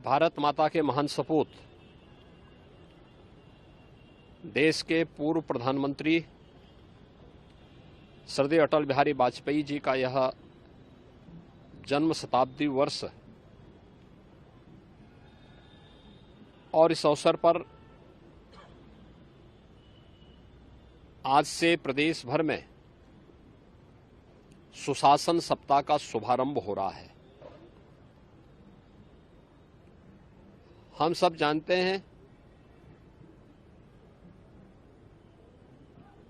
भारत माता के महान सपूत देश के पूर्व प्रधानमंत्री श्रद्धेय अटल बिहारी वाजपेयी जी का यह जन्म शताब्दी वर्ष और इस अवसर पर आज से प्रदेश भर में सुशासन सप्ताह का शुभारंभ हो रहा है। हम सब जानते हैं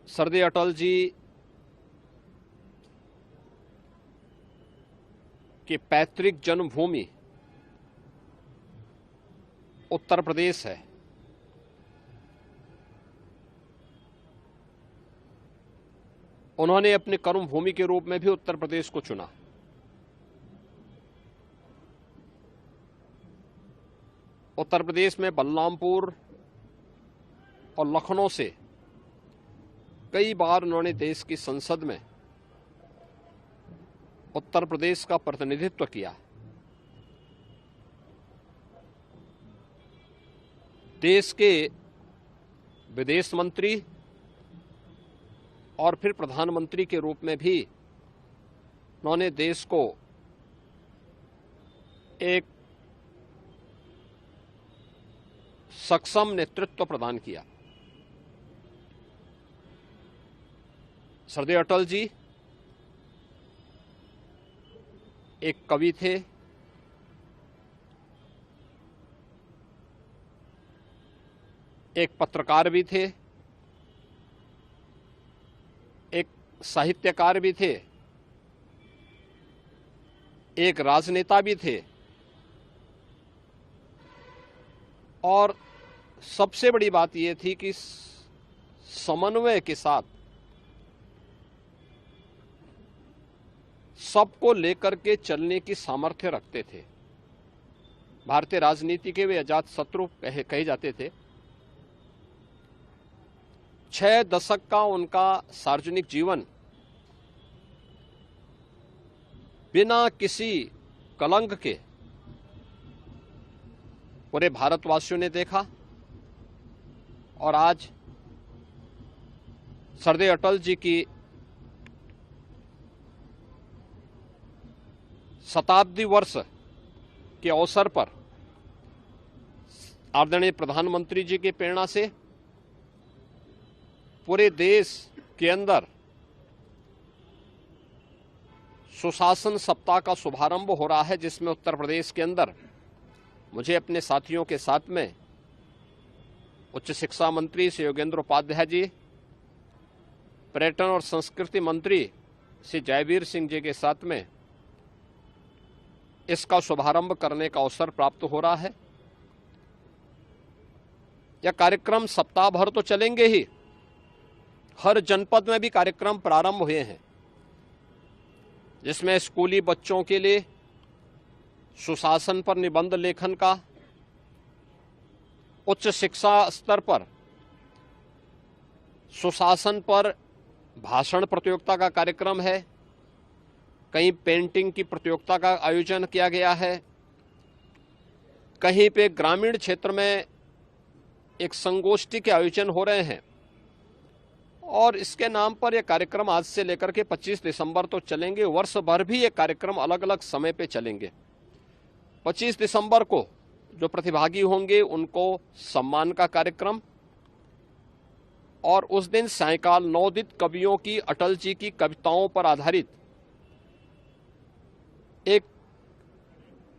श्रद्धेय अटल जी की पैतृक जन्मभूमि उत्तर प्रदेश है। उन्होंने अपनी कर्मभूमि के रूप में भी उत्तर प्रदेश को चुना। उत्तर प्रदेश में बलरामपुर और लखनऊ से कई बार उन्होंने देश की संसद में उत्तर प्रदेश का प्रतिनिधित्व किया। देश के विदेश मंत्री और फिर प्रधानमंत्री के रूप में भी उन्होंने देश को एक सक्षम नेतृत्व प्रदान किया। श्रद्धेय अटल जी एक कवि थे, एक पत्रकार भी थे, एक साहित्यकार भी थे, एक राजनेता भी थे और सबसे बड़ी बात यह थी कि समन्वय के साथ सबको लेकर के चलने की सामर्थ्य रखते थे। भारतीय राजनीति के वे अजात शत्रु कहे जाते थे। 6 दशक का उनका सार्वजनिक जीवन बिना किसी कलंक के पूरे भारतवासियों ने देखा और आज श्रद्धेय अटल जी की शताब्दी वर्ष के अवसर पर आदरणीय प्रधानमंत्री जी की प्रेरणा से पूरे देश के अंदर सुशासन सप्ताह का शुभारंभ हो रहा है, जिसमें उत्तर प्रदेश के अंदर मुझे अपने साथियों के साथ में उच्च शिक्षा मंत्री श्री योगेंद्र उपाध्याय जी, पर्यटन और संस्कृति मंत्री श्री जयवीर सिंह जी के साथ में इसका शुभारंभ करने का अवसर प्राप्त हो रहा है। यह कार्यक्रम सप्ताह भर तो चलेंगे ही, हर जनपद में भी कार्यक्रम प्रारंभ हुए हैं, जिसमें स्कूली बच्चों के लिए सुशासन पर निबंध लेखन का, उच्च शिक्षा स्तर पर सुशासन पर भाषण प्रतियोगिता का कार्यक्रम है, कहीं पेंटिंग की प्रतियोगिता का आयोजन किया गया है, कहीं पे ग्रामीण क्षेत्र में एक संगोष्ठी के आयोजन हो रहे हैं और इसके नाम पर यह कार्यक्रम आज से लेकर के 25 दिसंबर तो चलेंगे। वर्ष भर भी ये कार्यक्रम अलग अलग समय पे चलेंगे। 25 दिसंबर को जो प्रतिभागी होंगे उनको सम्मान का कार्यक्रम और उस दिन सायंकाल नवोदित कवियों की अटल जी की कविताओं पर आधारित एक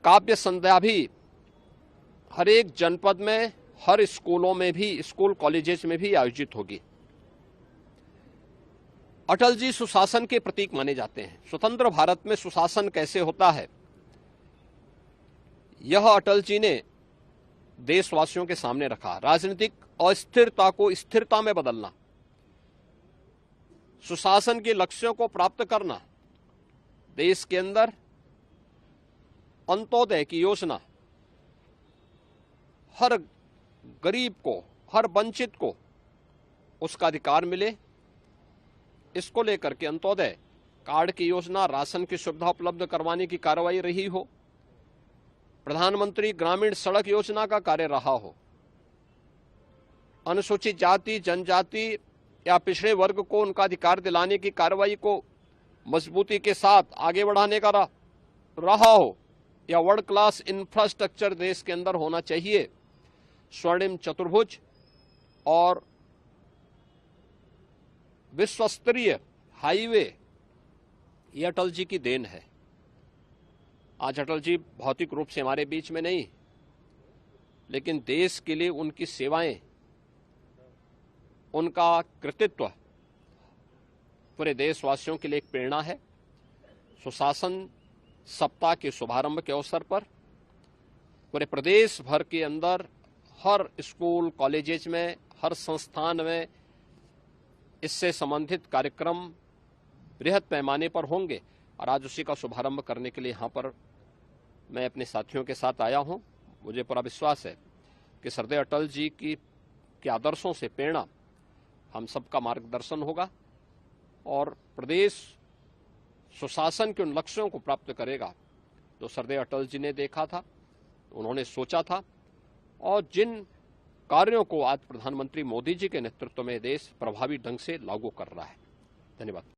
काव्य संध्या भी हर एक जनपद में, हर स्कूलों में भी, स्कूल कॉलेजेस में भी आयोजित होगी। अटल जी सुशासन के प्रतीक माने जाते हैं। स्वतंत्र भारत में सुशासन कैसे होता है, यह अटल जी ने देशवासियों के सामने रखा। राजनीतिक अस्थिरता को स्थिरता में बदलना, सुशासन के लक्ष्यों को प्राप्त करना, देश के अंदर अंत्योदय की योजना, हर गरीब को, हर वंचित को उसका अधिकार मिले, इसको लेकर के अंत्योदय कार्ड की योजना, राशन की सुविधा उपलब्ध करवाने की कार्रवाई रही हो। प्रधानमंत्री ग्रामीण सड़क योजना का कार्य रहा हो, अनुसूचित जाति जनजाति या पिछड़े वर्ग को उनका अधिकार दिलाने की कार्रवाई को मजबूती के साथ आगे बढ़ाने का रहा हो, या वर्ल्ड क्लास इंफ्रास्ट्रक्चर देश के अंदर होना चाहिए, स्वर्णिम चतुर्भुज और विश्वस्तरीय हाईवे, ये अटल जी की देन है। आज अटल जी भौतिक रूप से हमारे बीच में नहीं, लेकिन देश के लिए उनकी सेवाएं, उनका कृतित्व पूरे देशवासियों के लिए एक प्रेरणा है। सुशासन सप्ताह के शुभारंभ के अवसर पर पूरे प्रदेश भर के अंदर हर स्कूल कॉलेजेस में, हर संस्थान में इससे संबंधित कार्यक्रम बृहद पैमाने पर होंगे और आज उसी का शुभारंभ करने के लिए यहाँ पर मैं अपने साथियों के साथ आया हूँ। मुझे पूरा विश्वास है कि सरदेव अटल जी के आदर्शों से प्रेरणा हम सबका मार्गदर्शन होगा और प्रदेश सुशासन के उन लक्ष्यों को प्राप्त करेगा जो सरदेव अटल जी ने देखा था, उन्होंने सोचा था और जिन कार्यों को आज प्रधानमंत्री मोदी जी के नेतृत्व में देश प्रभावी ढंग से लागू कर रहा है। धन्यवाद।